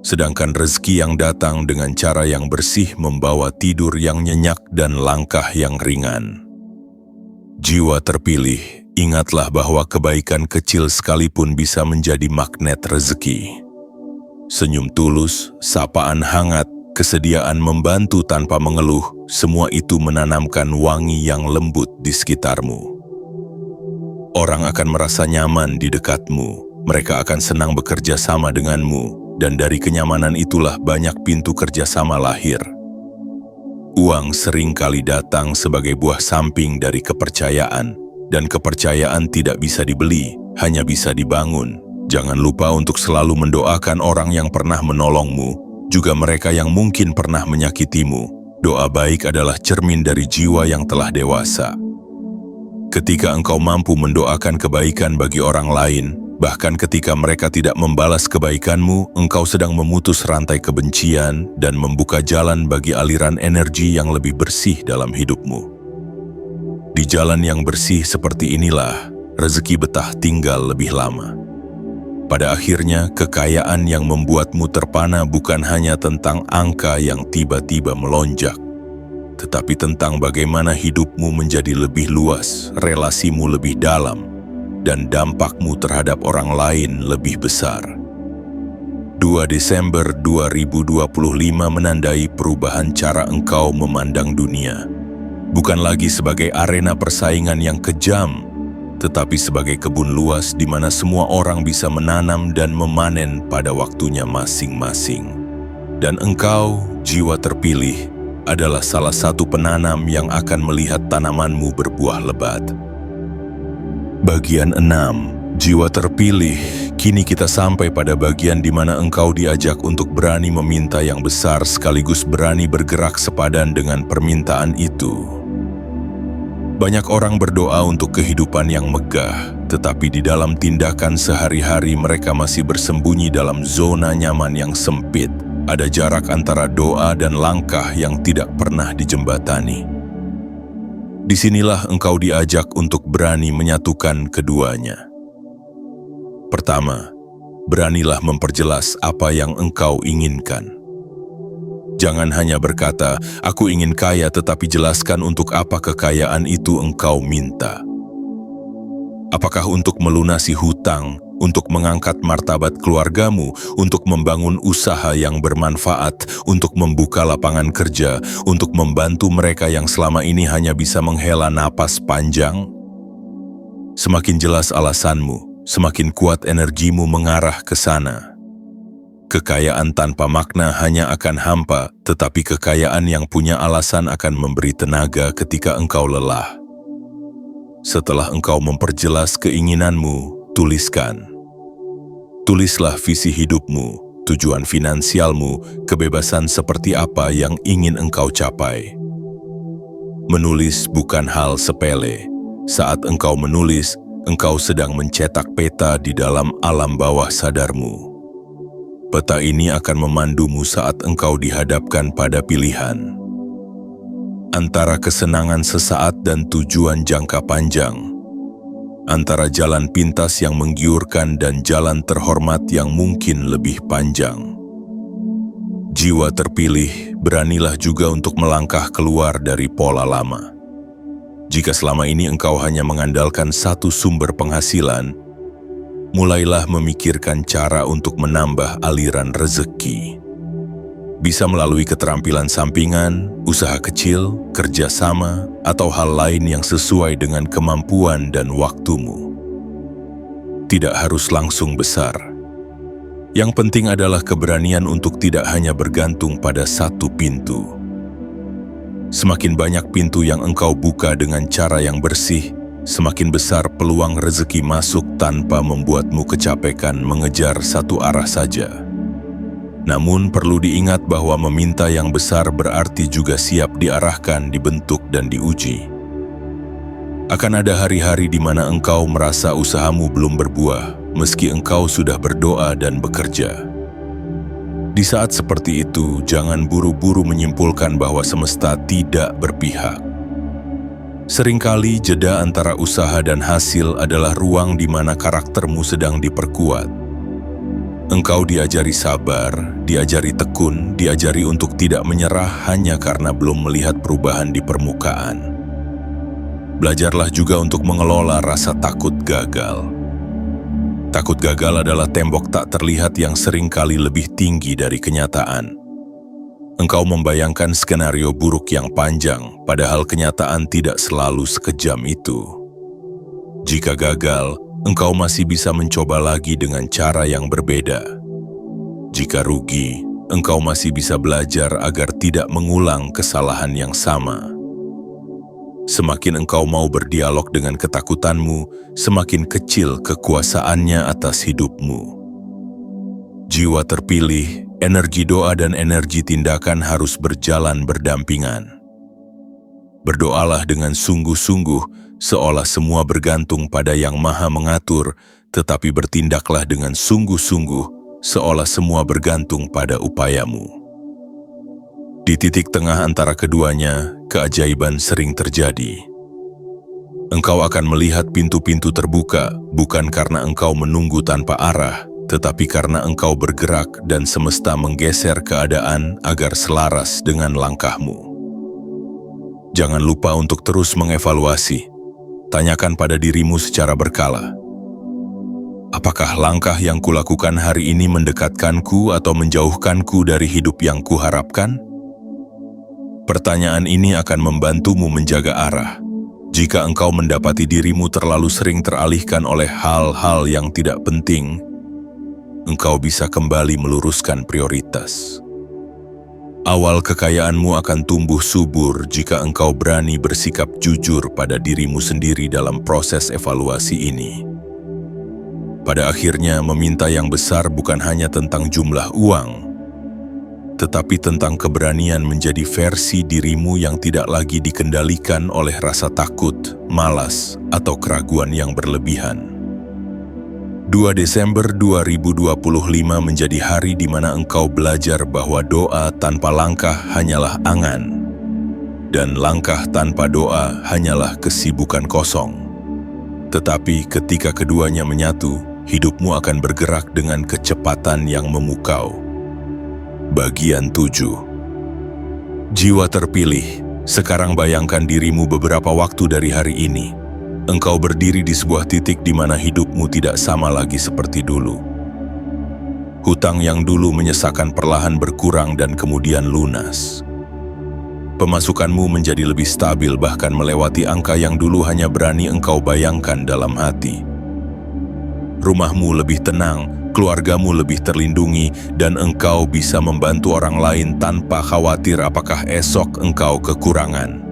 Sedangkan rezeki yang datang dengan cara yang bersih membawa tidur yang nyenyak dan langkah yang ringan. Jiwa terpilih, ingatlah bahwa kebaikan kecil sekalipun bisa menjadi magnet rezeki. Senyum tulus, sapaan hangat, kesediaan membantu tanpa mengeluh, semua itu menanamkan wangi yang lembut di sekitarmu. Orang akan merasa nyaman di dekatmu, mereka akan senang bekerja sama denganmu, dan dari kenyamanan itulah banyak pintu kerjasama lahir. Uang sering kali datang sebagai buah samping dari kepercayaan, dan kepercayaan tidak bisa dibeli, hanya bisa dibangun. Jangan lupa untuk selalu mendoakan orang yang pernah menolongmu, juga mereka yang mungkin pernah menyakitimu. Doa baik adalah cermin dari jiwa yang telah dewasa. Ketika engkau mampu mendoakan kebaikan bagi orang lain, bahkan ketika mereka tidak membalas kebaikanmu, engkau sedang memutus rantai kebencian dan membuka jalan bagi aliran energi yang lebih bersih dalam hidupmu. Di jalan yang bersih seperti inilah, rezeki betah tinggal lebih lama. Pada akhirnya, kekayaan yang membuatmu terpana bukan hanya tentang angka yang tiba-tiba melonjak, tetapi tentang bagaimana hidupmu menjadi lebih luas, relasimu lebih dalam, dan dampakmu terhadap orang lain lebih besar. 2 Desember 2025 menandai perubahan cara engkau memandang dunia. Bukan lagi sebagai arena persaingan yang kejam, tetapi sebagai kebun luas di mana semua orang bisa menanam dan memanen pada waktunya masing-masing. Dan engkau, jiwa terpilih, adalah salah satu penanam yang akan melihat tanamanmu berbuah lebat. Bagian 6. Jiwa terpilih. Kini kita sampai pada bagian di mana engkau diajak untuk berani meminta yang besar sekaligus berani bergerak sepadan dengan permintaan itu. Banyak orang berdoa untuk kehidupan yang megah, tetapi di dalam tindakan sehari-hari mereka masih bersembunyi dalam zona nyaman yang sempit. Ada jarak antara doa dan langkah yang tidak pernah dijembatani. Disinilah engkau diajak untuk berani menyatukan keduanya. Pertama, beranilah memperjelas apa yang engkau inginkan. Jangan hanya berkata, aku ingin kaya, tetapi jelaskan untuk apa kekayaan itu engkau minta. Apakah untuk melunasi hutang, untuk mengangkat martabat keluargamu, untuk membangun usaha yang bermanfaat, untuk membuka lapangan kerja, untuk membantu mereka yang selama ini hanya bisa menghela napas panjang? Semakin jelas alasanmu, semakin kuat energimu mengarah ke sana. Kekayaan tanpa makna hanya akan hampa, tetapi kekayaan yang punya alasan akan memberi tenaga ketika engkau lelah. Setelah engkau memperjelas keinginanmu, tuliskan. Tulislah visi hidupmu, tujuan finansialmu, kebebasan seperti apa yang ingin engkau capai. Menulis bukan hal sepele. Saat engkau menulis, engkau sedang mencetak peta di dalam alam bawah sadarmu. Peta ini akan memandumu saat engkau dihadapkan pada pilihan antara kesenangan sesaat dan tujuan jangka panjang, antara jalan pintas yang menggiurkan dan jalan terhormat yang mungkin lebih panjang. Jiwa terpilih, beranilah juga untuk melangkah keluar dari pola lama. Jika selama ini engkau hanya mengandalkan satu sumber penghasilan, mulailah memikirkan cara untuk menambah aliran rezeki. Bisa melalui keterampilan sampingan, usaha kecil, kerjasama, atau hal lain yang sesuai dengan kemampuan dan waktumu. Tidak harus langsung besar. Yang penting adalah keberanian untuk tidak hanya bergantung pada satu pintu. Semakin banyak pintu yang engkau buka dengan cara yang bersih, semakin besar peluang rezeki masuk tanpa membuatmu kecapekan mengejar satu arah saja. Namun perlu diingat bahwa meminta yang besar berarti juga siap diarahkan, dibentuk, dan diuji. Akan ada hari-hari di mana engkau merasa usahamu belum berbuah, meski engkau sudah berdoa dan bekerja. Di saat seperti itu, jangan buru-buru menyimpulkan bahwa semesta tidak berpihak. Seringkali jeda antara usaha dan hasil adalah ruang di mana karaktermu sedang diperkuat. Engkau diajari sabar, diajari tekun, diajari untuk tidak menyerah hanya karena belum melihat perubahan di permukaan. Belajarlah juga untuk mengelola rasa takut gagal. Takut gagal adalah tembok tak terlihat yang seringkali lebih tinggi dari kenyataan. Engkau membayangkan skenario buruk yang panjang, padahal kenyataan tidak selalu sekejam itu. Jika gagal, engkau masih bisa mencoba lagi dengan cara yang berbeda. Jika rugi, engkau masih bisa belajar agar tidak mengulang kesalahan yang sama. Semakin engkau mau berdialog dengan ketakutanmu, semakin kecil kekuasaannya atas hidupmu. Jiwa terpilih, energi doa dan energi tindakan harus berjalan berdampingan. Berdoalah dengan sungguh-sungguh, seolah semua bergantung pada Yang Maha Mengatur, tetapi bertindaklah dengan sungguh-sungguh, seolah semua bergantung pada upayamu. Di titik tengah antara keduanya, keajaiban sering terjadi. Engkau akan melihat pintu-pintu terbuka, bukan karena engkau menunggu tanpa arah, tetapi karena engkau bergerak dan semesta menggeser keadaan agar selaras dengan langkahmu. Jangan lupa untuk terus mengevaluasi. Tanyakan pada dirimu secara berkala. Apakah langkah yang kulakukan hari ini mendekatkanku atau menjauhkanku dari hidup yang kuharapkan? Pertanyaan ini akan membantumu menjaga arah. Jika engkau mendapati dirimu terlalu sering teralihkan oleh hal-hal yang tidak penting, engkau bisa kembali meluruskan prioritas. Awal kekayaanmu akan tumbuh subur jika engkau berani bersikap jujur pada dirimu sendiri dalam proses evaluasi ini. Pada akhirnya, meminta yang besar bukan hanya tentang jumlah uang, tetapi tentang keberanian menjadi versi dirimu yang tidak lagi dikendalikan oleh rasa takut, malas, atau keraguan yang berlebihan. 2 Desember 2025 menjadi hari di mana engkau belajar bahwa doa tanpa langkah hanyalah angan, dan langkah tanpa doa hanyalah kesibukan kosong. Tetapi ketika keduanya menyatu, hidupmu akan bergerak dengan kecepatan yang memukau. Bagian 7. Jiwa terpilih, sekarang bayangkan dirimu beberapa waktu dari hari ini. Engkau berdiri di sebuah titik di mana hidupmu tidak sama lagi seperti dulu. Hutang yang dulu menyesakan perlahan berkurang dan kemudian lunas. Pemasukanmu menjadi lebih stabil, bahkan melewati angka yang dulu hanya berani engkau bayangkan dalam hati. Rumahmu lebih tenang, keluargamu lebih terlindungi, dan engkau bisa membantu orang lain tanpa khawatir apakah esok engkau kekurangan.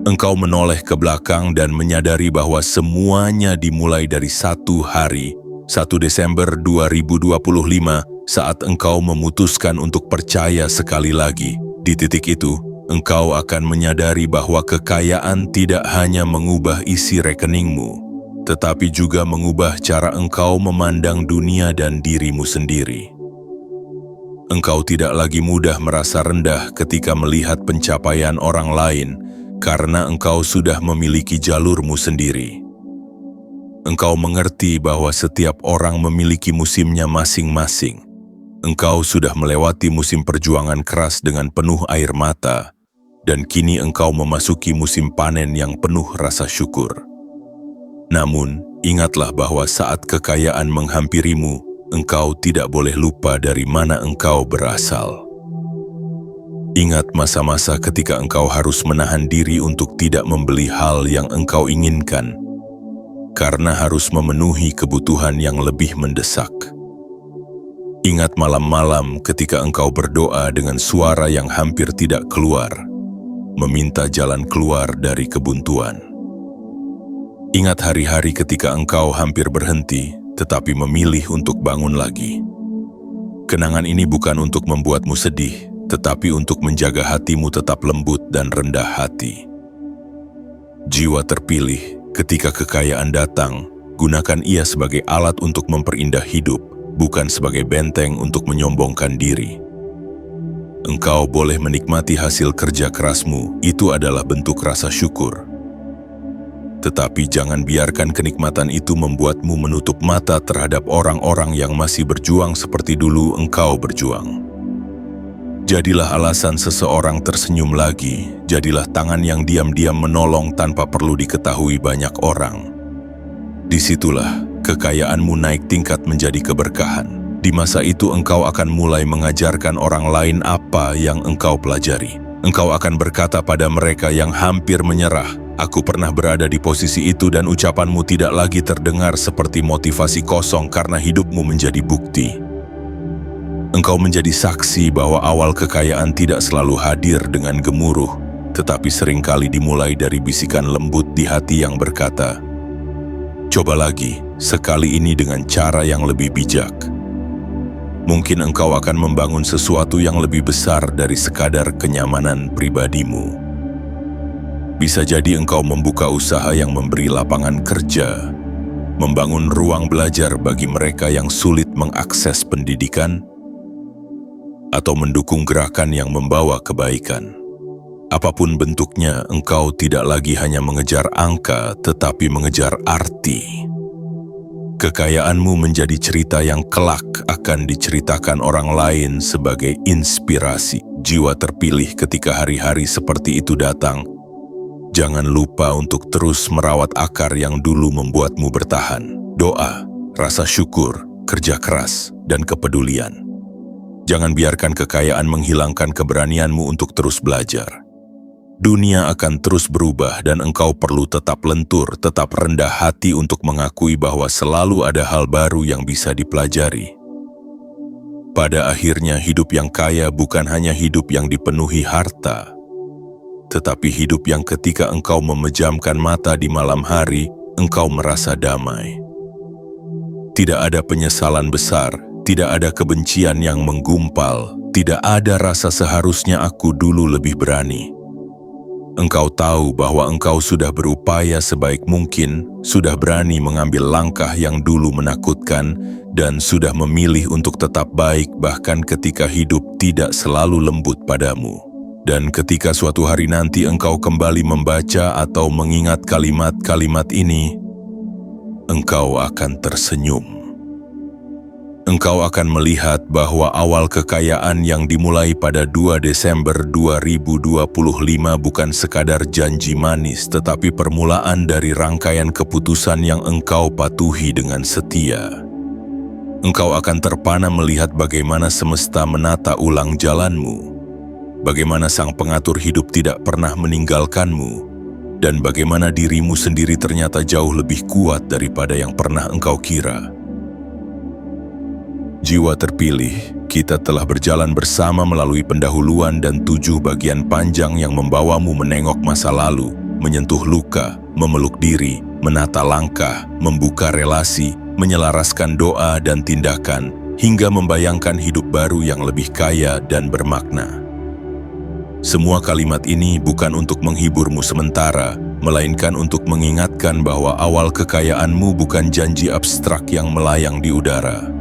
Engkau menoleh ke belakang dan menyadari bahwa semuanya dimulai dari satu hari, 1 Desember 2025, saat engkau memutuskan untuk percaya sekali lagi. Di titik itu, engkau akan menyadari bahwa kekayaan tidak hanya mengubah isi rekeningmu, tetapi juga mengubah cara engkau memandang dunia dan dirimu sendiri. Engkau tidak lagi mudah merasa rendah ketika melihat pencapaian orang lain, karena engkau sudah memiliki jalurmu sendiri. Engkau mengerti bahwa setiap orang memiliki musimnya masing-masing. Engkau sudah melewati musim perjuangan keras dengan penuh air mata, dan kini engkau memasuki musim panen yang penuh rasa syukur. Namun, ingatlah bahwa saat kekayaan menghampirimu, engkau tidak boleh lupa dari mana engkau berasal. Ingat masa-masa ketika engkau harus menahan diri untuk tidak membeli hal yang engkau inginkan, karena harus memenuhi kebutuhan yang lebih mendesak. Ingat malam-malam ketika engkau berdoa dengan suara yang hampir tidak keluar, meminta jalan keluar dari kebuntuan. Ingat hari-hari ketika engkau hampir berhenti, tetapi memilih untuk bangun lagi. Kenangan ini bukan untuk membuatmu sedih, tetapi untuk menjaga hatimu tetap lembut dan rendah hati. Jiwa terpilih, ketika kekayaan datang, gunakan ia sebagai alat untuk memperindah hidup, bukan sebagai benteng untuk menyombongkan diri. Engkau boleh menikmati hasil kerja kerasmu, itu adalah bentuk rasa syukur. Tetapi jangan biarkan kenikmatan itu membuatmu menutup mata terhadap orang-orang yang masih berjuang seperti dulu engkau berjuang. Jadilah alasan seseorang tersenyum lagi, jadilah tangan yang diam-diam menolong tanpa perlu diketahui banyak orang. Disitulah kekayaanmu naik tingkat menjadi keberkahan. Di masa itu engkau akan mulai mengajarkan orang lain apa yang engkau pelajari. Engkau akan berkata pada mereka yang hampir menyerah, "Aku pernah berada di posisi itu," dan ucapanmu tidak lagi terdengar seperti motivasi kosong karena hidupmu menjadi bukti. Engkau menjadi saksi bahwa awal kekayaan tidak selalu hadir dengan gemuruh, tetapi seringkali dimulai dari bisikan lembut di hati yang berkata, "Coba lagi, sekali ini dengan cara yang lebih bijak." Mungkin engkau akan membangun sesuatu yang lebih besar dari sekadar kenyamanan pribadimu. Bisa jadi engkau membuka usaha yang memberi lapangan kerja, membangun ruang belajar bagi mereka yang sulit mengakses pendidikan, atau mendukung gerakan yang membawa kebaikan. Apapun bentuknya, engkau tidak lagi hanya mengejar angka, tetapi mengejar arti. Kekayaanmu menjadi cerita yang kelak akan diceritakan orang lain sebagai inspirasi. Jiwa terpilih ketika hari-hari seperti itu datang. Jangan lupa untuk terus merawat akar yang dulu membuatmu bertahan. Doa, rasa syukur, kerja keras, dan kepedulian. Jangan biarkan kekayaan menghilangkan keberanianmu untuk terus belajar. Dunia akan terus berubah dan engkau perlu tetap lentur, tetap rendah hati untuk mengakui bahwa selalu ada hal baru yang bisa dipelajari. Pada akhirnya hidup yang kaya bukan hanya hidup yang dipenuhi harta, tetapi hidup yang ketika engkau memejamkan mata di malam hari, engkau merasa damai. Tidak ada penyesalan besar, tidak ada kebencian yang menggumpal, tidak ada rasa seharusnya aku dulu lebih berani. Engkau tahu bahwa engkau sudah berupaya sebaik mungkin, sudah berani mengambil langkah yang dulu menakutkan, dan sudah memilih untuk tetap baik bahkan ketika hidup tidak selalu lembut padamu. Dan ketika suatu hari nanti engkau kembali membaca atau mengingat kalimat-kalimat ini, engkau akan tersenyum. Engkau akan melihat bahwa awal kekayaan yang dimulai pada 2 Desember 2025 bukan sekadar janji manis, tetapi permulaan dari rangkaian keputusan yang engkau patuhi dengan setia. Engkau akan terpana melihat bagaimana semesta menata ulang jalanmu, bagaimana sang pengatur hidup tidak pernah meninggalkanmu, dan bagaimana dirimu sendiri ternyata jauh lebih kuat daripada yang pernah engkau kira. Jiwa terpilih, kita telah berjalan bersama melalui pendahuluan dan 7 bagian panjang yang membawamu menengok masa lalu, menyentuh luka, memeluk diri, menata langkah, membuka relasi, menyelaraskan doa dan tindakan, hingga membayangkan hidup baru yang lebih kaya dan bermakna. Semua kalimat ini bukan untuk menghiburmu sementara, melainkan untuk mengingatkan bahwa awal kekayaanmu bukan janji abstrak yang melayang di udara.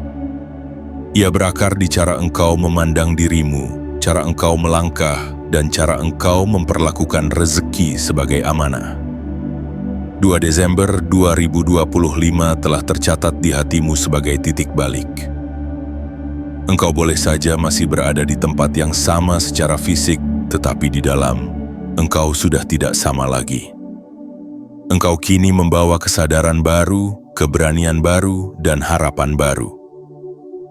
Ia berakar di cara engkau memandang dirimu, cara engkau melangkah, dan cara engkau memperlakukan rezeki sebagai amanah. 2 Desember 2025 telah tercatat di hatimu sebagai titik balik. Engkau boleh saja masih berada di tempat yang sama secara fisik, tetapi di dalam, engkau sudah tidak sama lagi. Engkau kini membawa kesadaran baru, keberanian baru, dan harapan baru.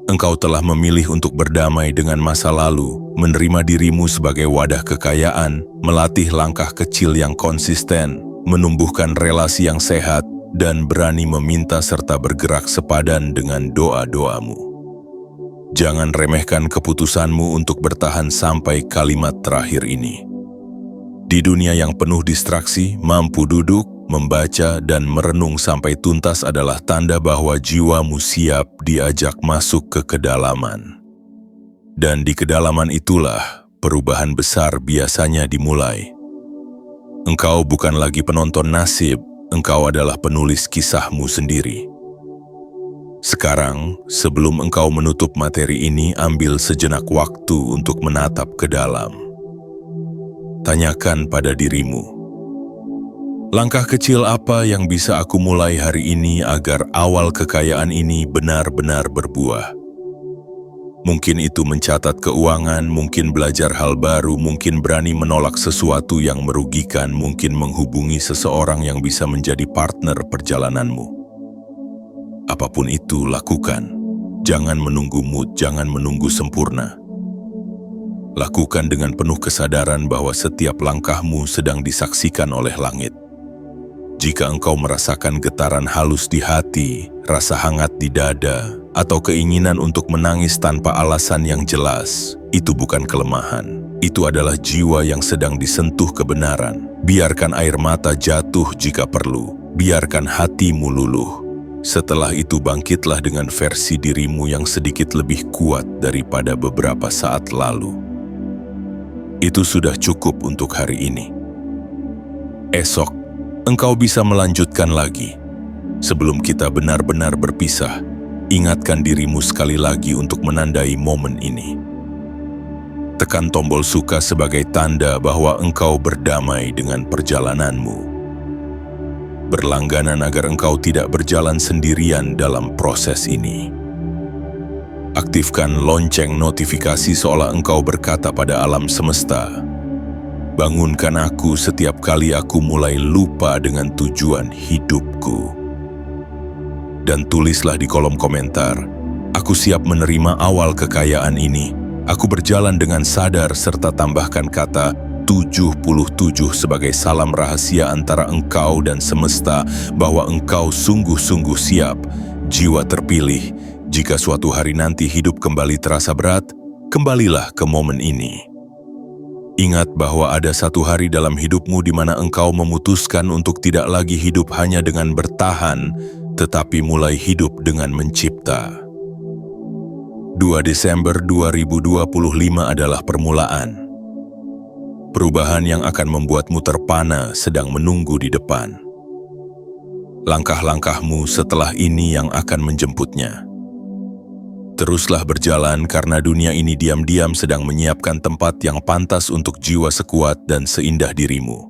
Engkau telah memilih untuk berdamai dengan masa lalu, menerima dirimu sebagai wadah kekayaan, melatih langkah kecil yang konsisten, menumbuhkan relasi yang sehat, dan berani meminta serta bergerak sepadan dengan doa-doamu. Jangan remehkan keputusanmu untuk bertahan sampai kalimat terakhir ini. Di dunia yang penuh distraksi, mampu duduk, membaca, dan merenung sampai tuntas adalah tanda bahwa jiwamu siap diajak masuk ke kedalaman. Dan di kedalaman itulah perubahan besar biasanya dimulai. Engkau bukan lagi penonton nasib, engkau adalah penulis kisahmu sendiri. Sekarang, sebelum engkau menutup materi ini, ambil sejenak waktu untuk menatap ke dalam. Tanyakan pada dirimu, langkah kecil apa yang bisa aku mulai hari ini agar awal kekayaan ini benar-benar berbuah? Mungkin itu mencatat keuangan, mungkin belajar hal baru, mungkin berani menolak sesuatu yang merugikan, mungkin menghubungi seseorang yang bisa menjadi partner perjalananmu. Apapun itu, lakukan. Jangan menunggu mood, jangan menunggu sempurna. Lakukan dengan penuh kesadaran bahwa setiap langkahmu sedang disaksikan oleh langit. Jika engkau merasakan getaran halus di hati, rasa hangat di dada, atau keinginan untuk menangis tanpa alasan yang jelas. Itu bukan kelemahan. Itu adalah jiwa yang sedang disentuh kebenaran. Biarkan air mata jatuh jika perlu. Biarkan hatimu luluh. Setelah itu bangkitlah dengan versi dirimu yang sedikit lebih kuat daripada beberapa saat lalu. Itu sudah cukup untuk hari ini. Esok, engkau bisa melanjutkan lagi. Sebelum kita benar-benar berpisah, ingatkan dirimu sekali lagi untuk menandai momen ini. Tekan tombol suka sebagai tanda bahwa engkau berdamai dengan perjalananmu. Berlangganan agar engkau tidak berjalan sendirian dalam proses ini. Aktifkan lonceng notifikasi seolah engkau berkata pada alam semesta, bangunkan aku setiap kali aku mulai lupa dengan tujuan hidupku. Dan tulislah di kolom komentar, aku siap menerima awal kekayaan ini. Aku berjalan dengan sadar serta tambahkan kata 77 sebagai salam rahasia antara engkau dan semesta bahwa engkau sungguh-sungguh siap, jiwa terpilih. Jika suatu hari nanti hidup kembali terasa berat, kembalilah ke momen ini. Ingat bahwa ada satu hari dalam hidupmu di mana engkau memutuskan untuk tidak lagi hidup hanya dengan bertahan, tetapi mulai hidup dengan mencipta. 2 Desember 2025 adalah permulaan. Perubahan yang akan membuatmu terpana sedang menunggu di depan. Langkah-langkahmu setelah ini yang akan menjemputnya. Teruslah berjalan karena dunia ini diam-diam sedang menyiapkan tempat yang pantas untuk jiwa sekuat dan seindah dirimu.